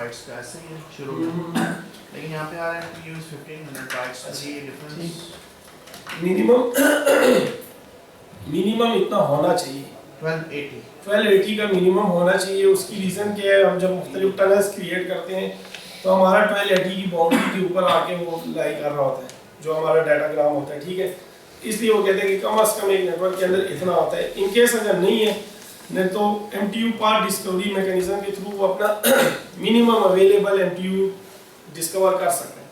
Bytes का ऐसे ही शुरू में, लेकिन यहाँ पे आ रहा है यूज 1500 बाइट्स का, ये डिफरेंस मिनिमम इतना होना चाहिए, 1280 का मिनिमम होना चाहिए। उसकी रीज़न क्या है, हम जब मुख्तलिफ टनल्स क्रिएट करते हैं तो हमारा 1280 की बाउंड्री के ऊपर आके वो लाई कर रहा होता है जो हमारा डाटाग्राम होता है, ठीक है। इसलिए वो कहते हैं कि कम अज़ कम एक नेटवर्क के अंदर इतना होता है। इन केस अगर नहीं है नहीं तो MTU पाथ डिस्कवरी मैकेनिज्म के थ्रू वो अपना मिनिमम अवेलेबल MTU डिस्कवर कर सकते हैं।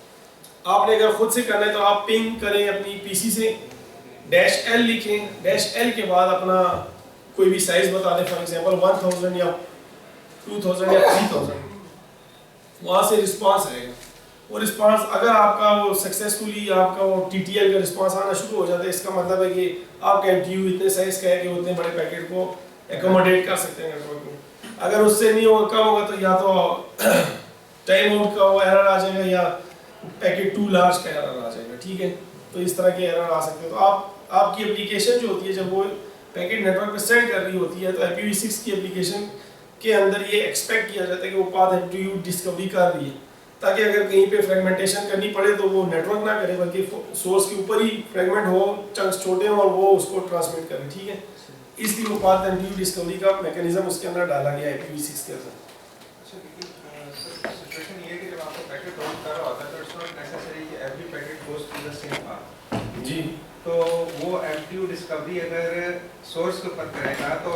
आपने अगर खुद से करना है तो आप पिंग करें अपनी PC से, -L लिखें, -L के बाद अपना कोई भी साइज बता दें, फॉर एग्जांपल 1000 या 2000 या 3000, वहाँ से रिस्पांस आएगा। और रिस्पांस अगर आपका वो सक्सेसफुली आपका वो TTL का रिस्पांस आना शुरू हो जाता है, इसका मतलब है कि आपका MTU इतने साइज का है कि उतने बड़े पैकेट को एकोमोडेट कर सकते हैं नेटवर्क में। अगर उससे नहीं होगा, कम होगा, तो या तो टाइम आउट का वो एरर आ जाएगा या पैकेट टू लार्ज का एरर आ जाएगा, ठीक है। तो इस तरह के एरर आ सकते हैं। तो आपकी एप्लीकेशन जो होती है जब वो पैकेट नेटवर्क पे सेंड कर रही होती है तो IPv6 की एप्लीकेशन के अंदर ये एक्सपेक्ट किया जाता है कि वो पाथ MTU डिस्कवरी कर रही है, ताकि अगर कहीं पे फ्रेगमेंटेशन करनी पड़े तो वो नेटवर्क ना करे बल्कि सोर्स के ऊपर ही फ्रेगमेंट हो, चंक्स छोटे हों और वो उसको ट्रांसमिट करे, ठीक है। इसलिए वो पाथ MTU डिस्कवरी का मैकेनिज्म उसके अंदर डाला गया IPv6 के अंदर। सिचुएशन ये है कि जब आपको पैकेट रोल कर रहा होता है तो इट्स नॉट नेसेसरी कि every packet goes to the same path जी। तो वो MTU डिस्कवरी अगर सोर्स के ऊपर करेगा तो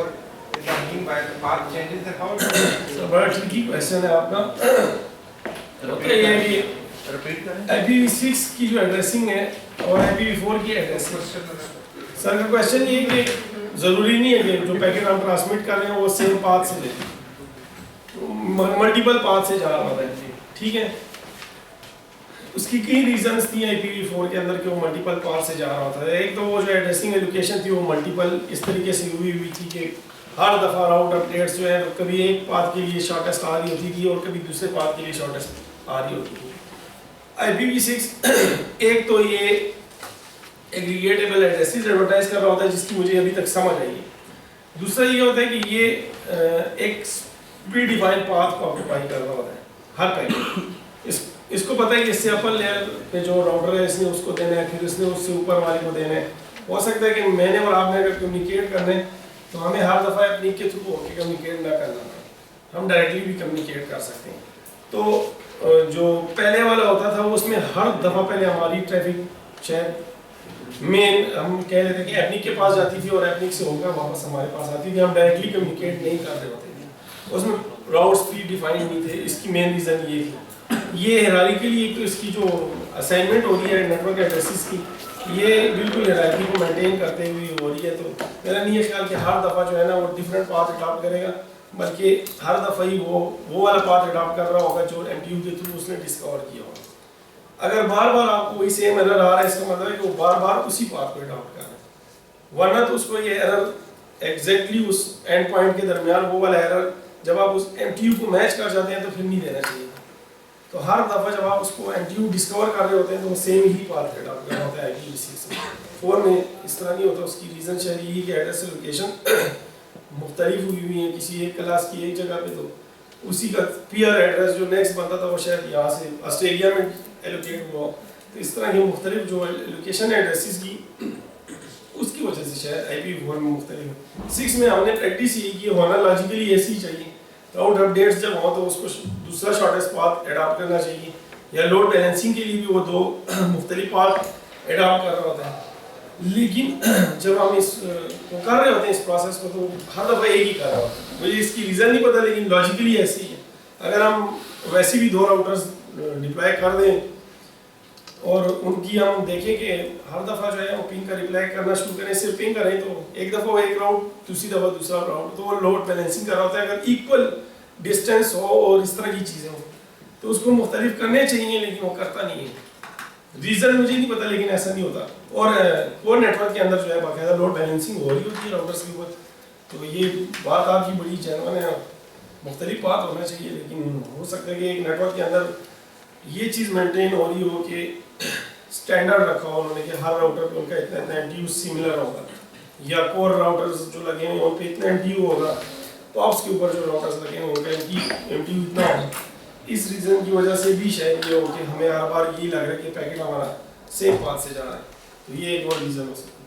is the mean by the path changes the how sir बड़ा ट्रिकी क्वेश्चन है आपका। होता ये है कि रिपीट करें। IPv6 की जो एड्रेसिंग है और IPv4 की एड्रेसिंग, सर का क्वेश्चन ये है कि ज़रूरी नहीं है कि जो पैकेट हम ट्रांसमिट कर रहे हैं वो सेम पाथ से ले, मल्टीपल पाथ से जा रहा होता है, ठीक है। उसकी कई रीजंस थी IPv4 के अंदर कि वो मल्टीपल पाथ से जा रहा होता है। एक तो वो जो एड्रेसिंग एलोकेशन थी वो मल्टीपल इस तरीके से हुई थी कि हर दफ़ा राउट अपडेट्स जो है कभी एक पाथ के लिए शॉर्टेस्ट आ रही होती थी और कभी दूसरे पाथ के लिए शॉर्टेस्ट आ रही होती थी। IPv6 एक तो ये एग्रीगेटेबल एड्रेसेस एडवर्टाइज कर रहा होता है जिसकी मुझे अभी तक समझ आई है। दूसरा ये होता है कि ये एक प्री डिफाइंड पाथ को ऑक्यूपाई कर रहा होता है हर पैकेट। इसको पता है कि इससे अपर लेयर पे जो राउटर है इसने उसको देना है, फिर इसने उससे ऊपर वाले को देना है। हो सकता है कि मैंने और आपने अगर कम्युनिकेट करना है तो हमें हर दफ़ा अपनी के थ्रू होकर कम्युनिकेट ना करना है, हम डायरेक्टली भी कम्युनिकेट कर सकते हैं। तो जो पहले वाला होता था वो उसमें हर दफ़ा पहले हमारी ट्रैफिक शायद मेन हम कह रहे थे कि एपनिक के पास जाती थी और एपनिक से होकर वापस हमारे पास आती थी, हम डायरेक्टली कम्युनिकेट नहीं कर रहे होते थे, उसमें राउट्स भी डिफाइन नहीं थे। इसकी मेन रीज़न ये थी। ये हायरार्की तो इसकी जो असाइनमेंट हो रही है नेटवर्क एड्रेसेस की, ये बिल्कुल हायरार्की को मेंटेन करते हुए हो रही है। तो मेरा नहीं ये ख्याल कि हर दफ़ा जो है ना वो डिफरेंट पाथ अडॉप्ट करेगा, बल्कि हर दफ़ा ही वो वाला पाथ अडॉप्ट कर रहा होगा जो MTU के थ्रू उसने डिस्कवर किया होगा। अगर बार बार आपको वही सेम एरर आ रहा है इसका मतलब है कि वो बार बार उसी पाथ को अडॉप्ट कर रहा है, वरना तो उसको ये एरर एग्जैक्टली उस एंड पॉइंट के दरमियान वो वाला एरर जब आप उस MTU को मैच कर जाते हैं तो फिर नहीं देना चाहिए। तो हर दफ़ा जब आप उसको MTU डिस्कवर कर रहे होते हैं तो वो सेम ही पाथ अडॉप्ट कर रहा होता है IPv6 में इस तरह नहीं होता। उसकी रीज़न शायद यही कि एड्रेस लोकेशन मुख्तलिफ हुई हुई है किसी एक क्लास की एक जगह पे, तो उसी का पीयर एड्रेस जो नेक्स्ट बनता था वो शायद यहाँ से ऑस्ट्रेलिया में एलोकेट हुआ। तो इस तरह के मुख्तलिफ जो लोकेशन एड्रेसेस की उसकी वजह से शायद IPv4 में मुख्तलिफ। 6 में हमने प्रैक्टिस ये की होना लॉजिकली ऐसी चाहिए, राउट अपडेट्स जब हो तो उसको दूसरा शॉर्टेस्ट पाथ अडॉप्ट करना चाहिए, या लोड बैलेंसिंग के लिए भी वो दो मुख्तलिफ पाथ अडॉप्ट कर रहा होता है। लेकिन जब हम इस कर रहे होते हैं इस प्रोसेस को तो हर दफ़ा एक ही कर रहा होता है। मुझे इसकी रीज़न नहीं पता लेकिन लॉजिकली ऐसी है। अगर हम वैसे भी 2 राउटर्स डिप्लॉय कर दें और उनकी हम देखें कि हर दफ़ा जो है वो पिंग का रिप्लाई करना शुरू करें, सिर्फ पिंग करें तो एक दफ़ा वो एक राउट दूसरी दफ़ा दूसरा राउट, तो वो लोड बैलेंसिंग कर रहा होता है। अगर इक्वल डिस्टेंस हो और इस तरह की चीज़ें हो तो उसको मुख्तलिफ करने चाहिए, लेकिन वो करता नहीं है। रीज़न मुझे नहीं पता लेकिन ऐसा नहीं होता। और कोर नेटवर्क के अंदर जो है बाकायदा लोड बैलेंसिंग हो रही होती है राउटर्स के ऊपर। तो ये बात आपकी बड़ी जेन्युइन है, मुख्तलिफ बात होना चाहिए, लेकिन हो सकता है कि एक नेटवर्क के अंदर ये चीज़ मेंटेन हो रही हो कि स्टैंडर्ड रखा हो उन्होंने कि हर राउटर पे उनका इतना इतना MTU सिमिलर होगा, या कोर राउटर्स जो लगे हैं उन पे इतना MTU होगा, पॉप्स के ऊपर जो राउटर्स लगे हैं उनका MTU इतना होगा। اس ریزن کی وجہ سے بھی شاید یہ ہو کہ ہمیں ہر بار یہی لگ رہا ہے کہ پیکٹ ہمارا سیم پاتھ سے جا رہا ہے، تو یہ ایک اور ریزن ہو سکتا ہے.